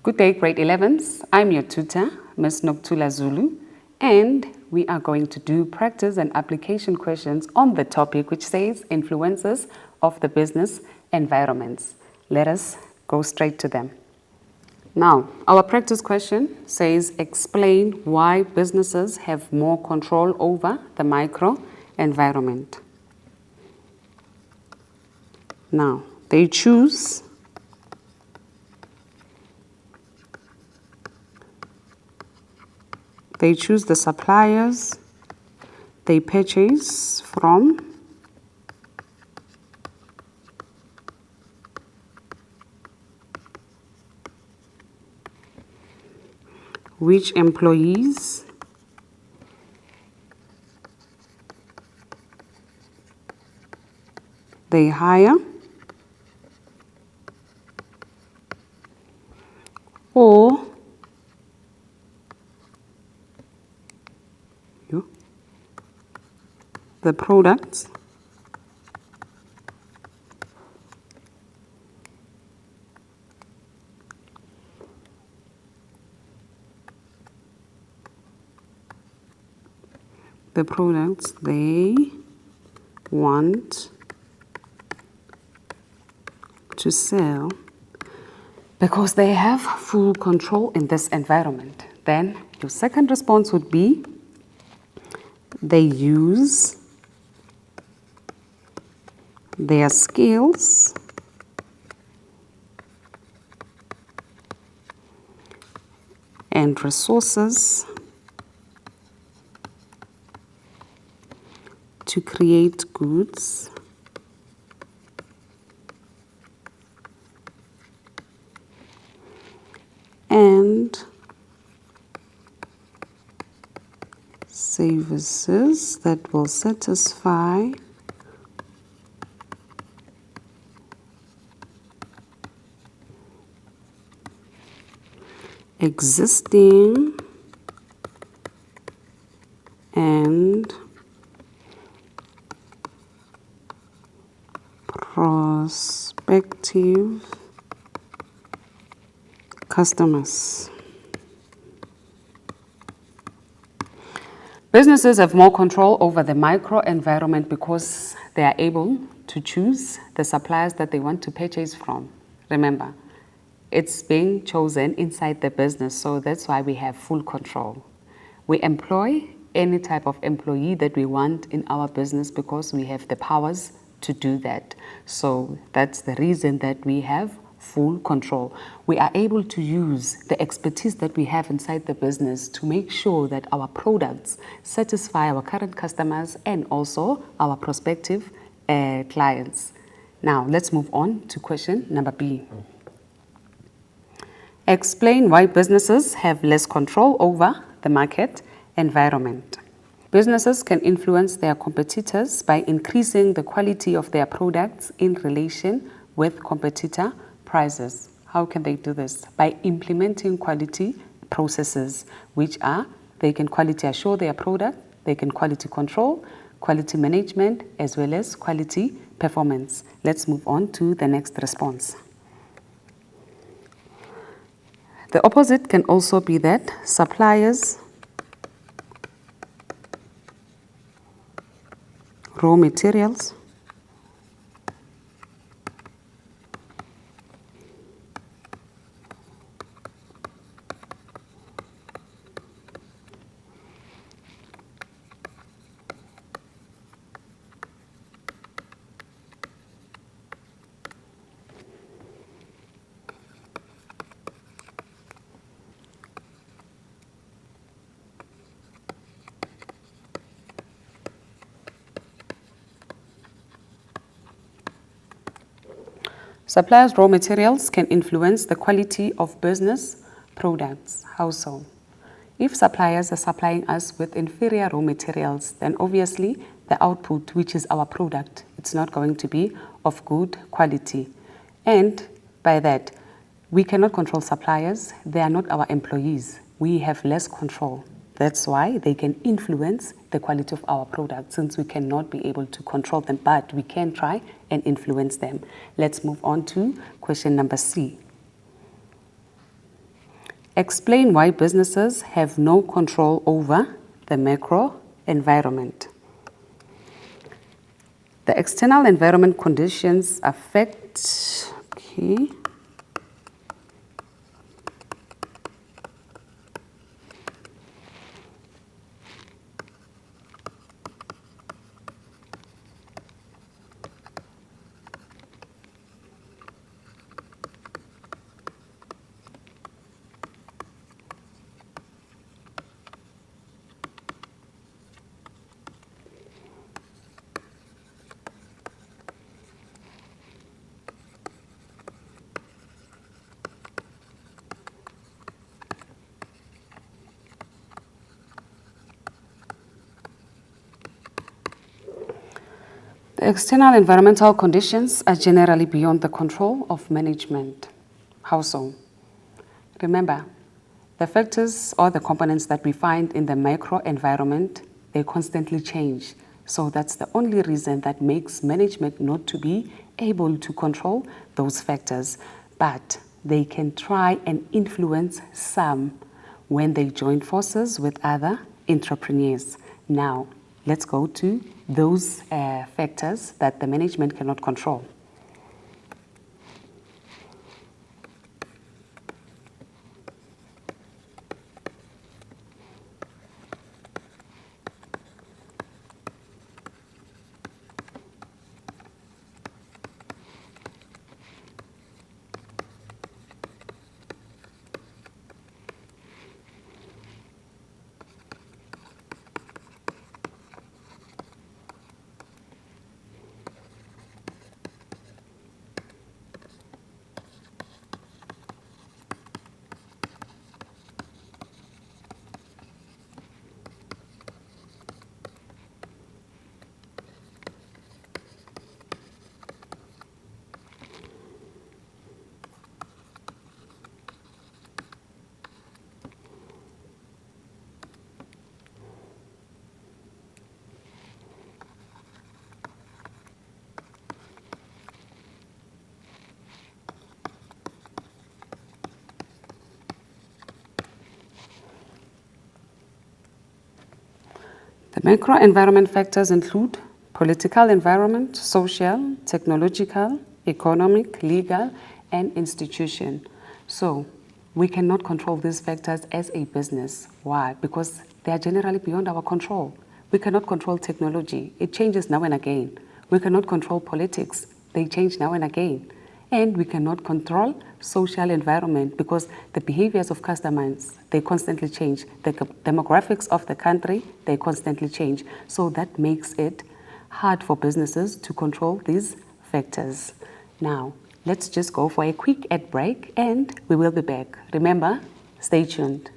Good day, grade 11s. I'm your tutor, Ms. Noktula Zulu, and we are going to do practice and application questions on the topic which says influences of the business environments. Let us go straight to them. Now, our practice question says explain why businesses have more control over the micro environment. Now, they choose the suppliers they purchase from, which employees they hire, or the products they want to sell, because they have full control in this environment. Then your second response would be they use their skills and resources to create goods and services that will satisfy existing and prospective customers. Businesses have more control over the micro environment because they are able to choose the suppliers that they want to purchase from. Remember, it's being chosen inside the business, so that's why we have full control. We employ any type of employee that we want in our business because we have the powers to do that. So that's the reason that we have full control. We are able to use the expertise that we have inside the business to make sure that our products satisfy our current customers and also our prospective clients. Now, let's move on to question number B. Explain why businesses have less control over the market environment. Businesses can influence their competitors by increasing the quality of their products in relation with competitor prices. How can they do this? By implementing quality processes, which are they can quality assure their product, they can quality control, quality management, as well as quality performance. Let's move on to the next response. The opposite can also be that suppliers, raw materials, suppliers' raw materials can influence the quality of business products. How so? If suppliers are supplying us with inferior raw materials, then obviously the output, which is our product, it's not going to be of good quality. And by that, we cannot control suppliers. They are not our employees. We have less control. That's why they can influence the quality of our products, since we cannot be able to control them, but we can try and influence them. Let's move on to question number C. Explain why businesses have no control over the macro environment. The external environment conditions affect, the external environmental conditions are generally beyond the control of management. How so? Remember, the factors or the components that we find in the microenvironment, they constantly change. So that's the only reason that makes management not to be able to control those factors. But they can try and influence some when they join forces with other entrepreneurs. Now, let's go to those factors that the management cannot control. The macroenvironment factors include political environment, social, technological, economic, legal, and institution. So we cannot control these factors as a business. Why? Because they are generally beyond our control. We cannot control technology. It changes now and again. We cannot control politics. They change now and again. And we cannot control social environment because the behaviors of customers, they constantly change. The demographics of the country, they constantly change. So that makes it hard for businesses to control these factors. Now, let's just go for a quick ad break and we will be back. Remember, stay tuned.